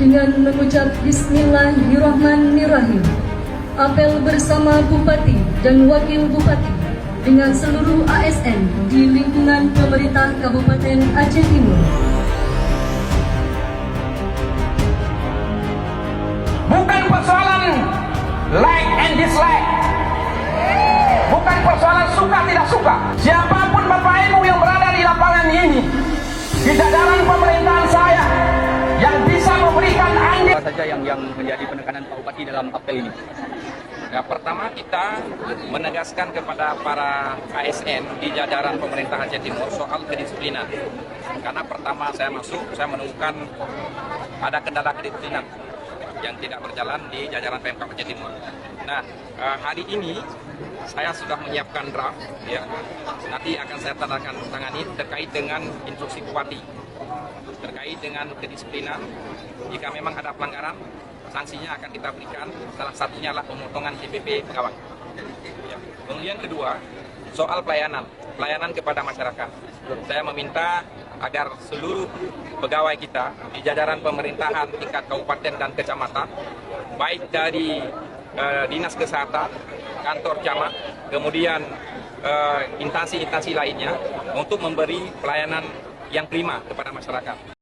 dengan mengucap Bismillahirrahmanirrahim. Apel bersama Bupati dan Wakil Bupati dengan seluruh ASN di lingkungan pemerintah Kabupaten Aceh Timur. Bukan persoalan like and dislike, bukan persoalan suka tidak suka. Siapapun Bapak Ibu yang berada di lapangan ini, di jajaran pemerintahan saya, yang bisa memberikan andil. Apa saja yang menjadi penekanan Pak Bupati dalam apel ini? Ya, pertama kita menegaskan kepada para ASN di jajaran pemerintah Aceh Timur soal kedisiplinan. Karena pertama saya masuk, saya menemukan ada kendala kedisiplinan yang tidak berjalan di jajaran Pemkab Aceh Timur. Nah, hari ini saya sudah menyiapkan draft, ya. Nanti akan saya tangani terkait dengan instruksi Bupati, terkait dengan kedisiplinan. Jika memang ada pelanggaran, sanksinya akan kita berikan. Salah satunya adalah pemotongan CPP pegawai. Ya. Kemudian kedua, soal pelayanan kepada masyarakat. Saya meminta agar seluruh pegawai kita di jajaran pemerintahan tingkat kabupaten dan kecamatan, baik dari dinas kesehatan, kantor camat, kemudian instansi-instansi lainnya, untuk memberi pelayanan yang prima kepada masyarakat.